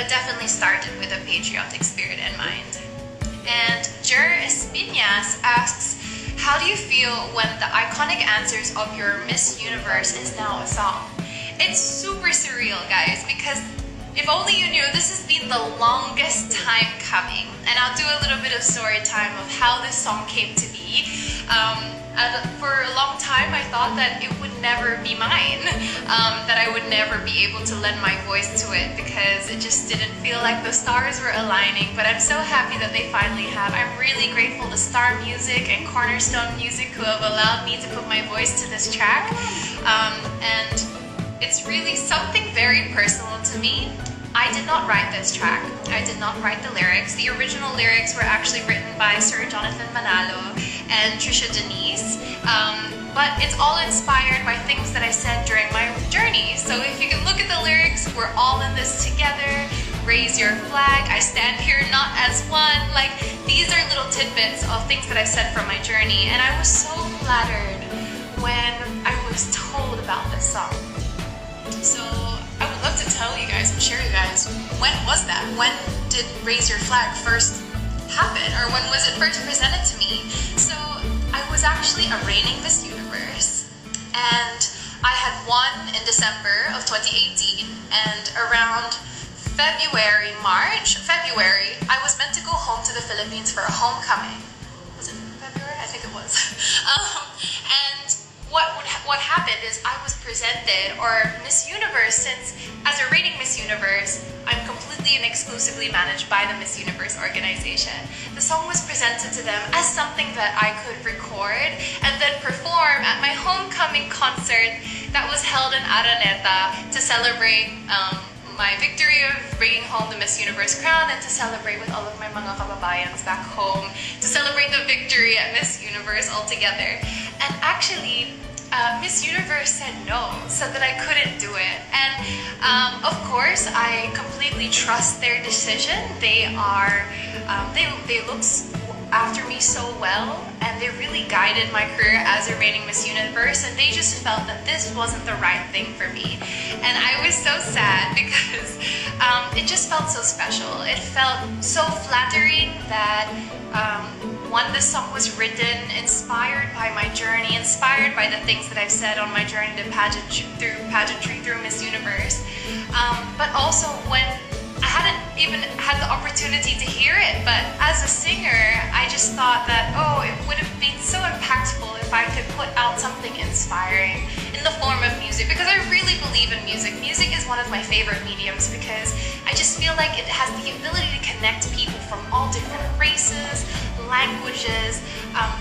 but definitely started with a patriotic spirit in mind. And Jer Espinas asks, how do you feel when the iconic answers of your Miss Universe is now a song? It's super surreal, guys, because if only you knew, this has been the longest time coming. And I'll do a little bit of story time of how this song came to be. For a long time, I thought that it would never be mine, that I would never be able to lend my voice to it because it just didn't feel like the stars were aligning. But I'm so happy that they finally have. I'm really grateful to Star Music and Cornerstone Music who have allowed me to put my voice to this track. And it's really something very personal to me. I did not write this track. I did not write the lyrics. The original lyrics were actually written by Sir Jonathan Manalo and Trisha Denise. But it's all inspired by things that I said during my journey. So if you can look at the lyrics, we're all in this together. Raise your flag. I stand here not as one. Like, these are little tidbits of things that I said from my journey. And I was so flattered when I was told about this song. So I would love to tell you guys and share you guys, when was that? When did Raise Your Flag first happen? Or when was it first presented to me? So I was actually a reigning Miss Universe, and I had won in December of 2018, and around February, I was meant to go home to the Philippines for a homecoming. Was it February? I think it was. And what happened is I was presented, or Miss Universe, since as a reigning Miss Universe, I'm completely and exclusively managed by the Miss Universe organization. The song was presented to them as something that I could record and then perform at my homecoming concert that was held in Araneta to celebrate my victory of bringing home the Miss Universe crown and to celebrate with all of my mga kababayans back home, to celebrate the victory at Miss Universe all together. And actually, Miss Universe said no, said that I couldn't do it. And of course, I completely trust their decision. They look after me so well, and they really guided my career as a reigning Miss Universe, and they just felt that this wasn't the right thing for me. And I was so sad because it just felt so special. It felt so flattering that one, this song was written inspired by my journey, inspired by the things that I've said on my journey to pageantry through Miss Universe. But also when I hadn't even had the opportunity to hear it, but as a singer, I just thought that, oh, it would have been so impactful if I could put out something inspiring in the form of music, because I really believe in music. Music is one of my favorite mediums because I just feel like it has the ability to connect people from all different races, languages,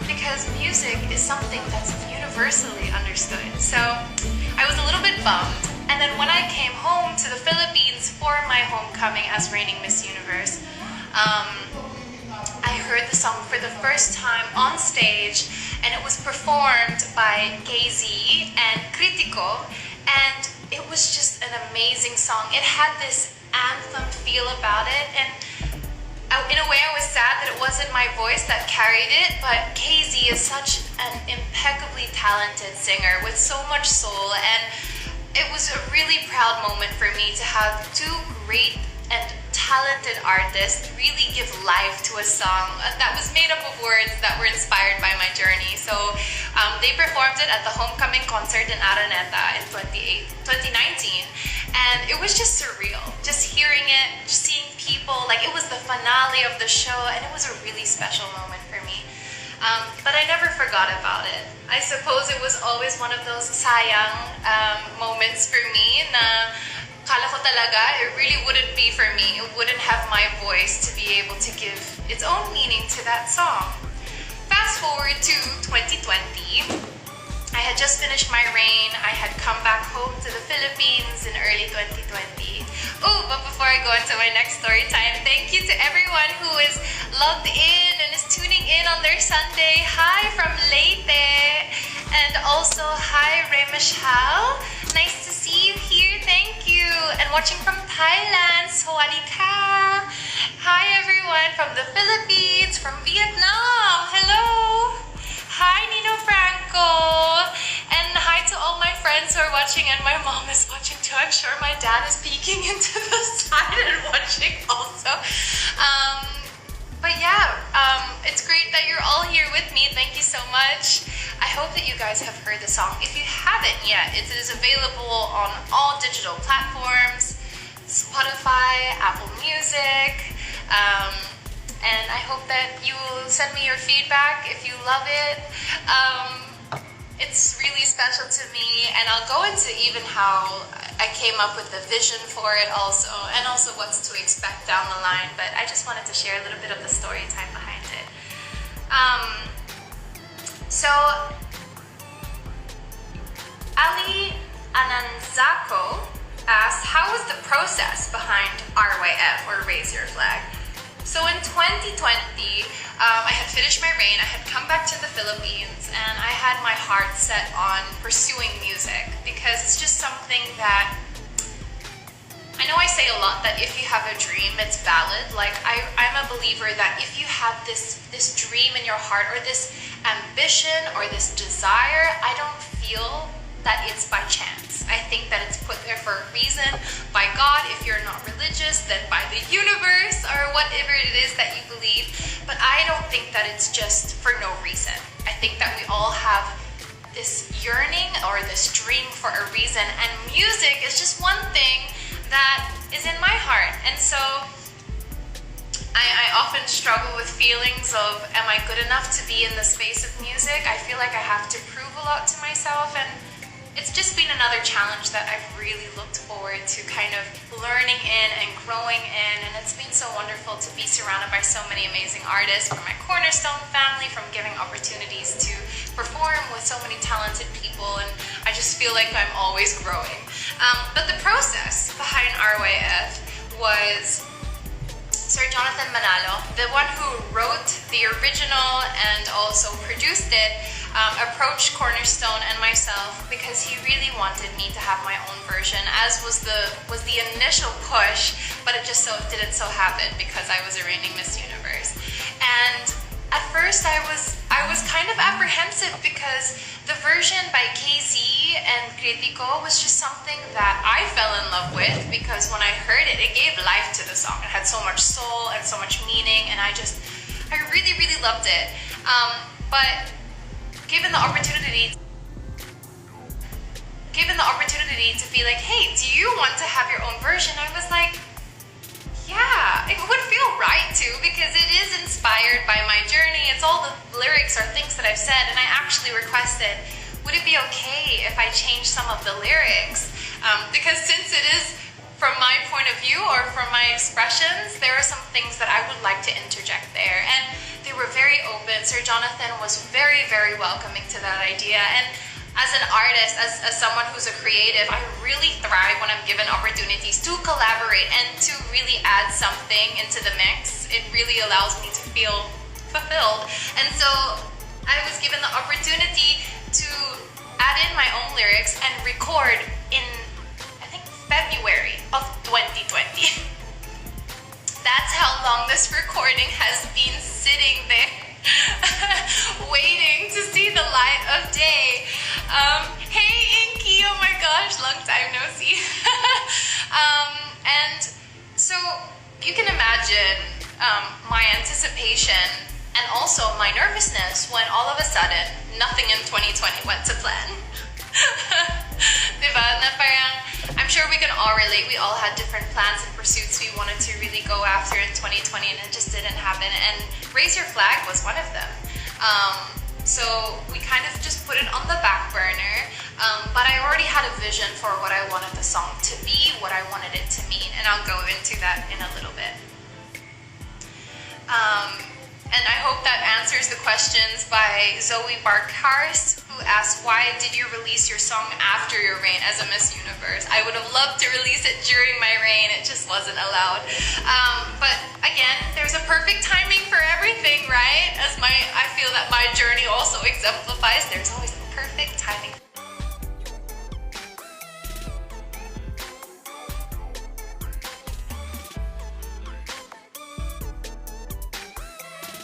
because music is something that's universally understood. So I was a little bit bummed. And then when I came home to the Philippines for my homecoming as reigning Miss Universe, I heard the song for the first time on stage, and it was performed by KZ and Critico, and it was just an amazing song. It had this anthem feel about it, and in a way I was sad that it wasn't my voice that carried it, but KZ is such an impeccably talented singer with so much soul, and it was a really proud moment for me to have two great and talented artists really give life to a song that was made up of words that were inspired by my journey. So they performed it at the homecoming concert in Araneta in 2019, and it was just surreal. Just hearing it, just seeing people, like it was the finale of the show, and it was a really special moment for me. But I never forgot about it. I suppose it was always one of those sayang moments for me na kala ko talaga it really wouldn't be for me. It wouldn't have my voice to be able to give its own meaning to that song. Fast forward to 2020. I had just finished my reign. I had come back home to the Philippines in early 2020. Oh, but before I go into my next story time, thank you to everyone who is logged in and is tuning in on their Sunday. Hi from Leyte. And also, hi Remeshal. Nice to see you here. Thank you. And watching from Thailand, Sawadika. Hi everyone from the Philippines, from Vietnam. Hello. Hi Nino Franco. And hi to all my friends friends who are watching and my mom is watching too. I'm sure my dad is peeking into the side and watching also. But yeah, it's great that you're all here with me. Thank you so much. I hope that you guys have heard the song. If you haven't yet, it is available on all digital platforms, Spotify, Apple Music, and I hope that you will send me your feedback if you love it. It's really special to me, and I'll go into even how I came up with the vision for it also, and also what's to expect down the line, but I just wanted to share a little bit of the story time behind it. So, Ali Ananzako asked, how was the process behind RYF, or Raise Your Flag? So in 2020, I had finished my reign, I had come back to the Philippines, and I had my heart set on pursuing music because it's just something that, I know I say a lot that if you have a dream, it's valid. Like I'm a believer that if you have this dream in your heart, or this ambition, or this desire, I don't feel that it's by chance. I think that it's put there for a reason by God. If you're not religious, then by the universe, or whatever it is that you believe. But I don't think that it's just for no reason. I think that we all have this yearning or this dream for a reason, and music is just one thing that is in my heart. And so I often struggle with feelings of, am I good enough to be in the space of music? I feel like I have to prove a lot to myself, and it's just been another challenge that I've really looked forward to kind of learning in and growing in, and it's been so wonderful to be surrounded by so many amazing artists from my Cornerstone family, from giving opportunities to perform with so many talented people, and I just feel like I'm always growing. But the process behind RYF was Sir Jonathan Manalo, the one who wrote the original and also produced it, approached Cornerstone and myself because he really wanted me to have my own version, as was the initial push, but it just didn't so happen because I was a reigning Miss Universe. And at first I was kind of apprehensive because the version by KZ and Critico was just something that I fell in love with, because when I heard it, it gave life to the song. It had so much soul and so much meaning, and I really, really loved it. But given the opportunity to be like, hey, do you want to have your own version? I was like, yeah, it would feel right too, because it is inspired by my journey. It's all the lyrics or things that I've said, and I actually requested, would it be okay if I change some of the lyrics? Because since it is from my point of view or from my expressions, there are some things that I would like to interject there. And they were very open. Sir Jonathan was very, very welcoming to that idea. And as an artist, as someone who's a creative, I really thrive when I'm given opportunities to collaborate and to really add something into the mix. It really allows me to feel fulfilled. And so I was given the opportunity to add in my own lyrics and record in, I think, February of 2020. That's how long this recording has been sitting there waiting to see the light of day. Hey Inky, oh my gosh, long time no see. And so you can imagine my anticipation and also my nervousness when all of a sudden nothing in 2020 went to plan. Diba? Na parang, I'm sure we can all relate. We all had different plans and pursuits we wanted to really go after in 2020, and it just didn't happen. And Raise Your Flag was one of them. So we kind of just put it on the back burner. But I already had a vision for what I wanted the song to be, what I wanted it to mean, and I'll go into that in a little bit. And I hope that answers the questions by Zoe Barkars, who asked, why did you release your song after your reign as a Miss Universe? I would have loved to release it during my reign, it just wasn't allowed. But again, there's a perfect timing for everything, right? I feel that my journey also exemplifies, there's always a perfect timing.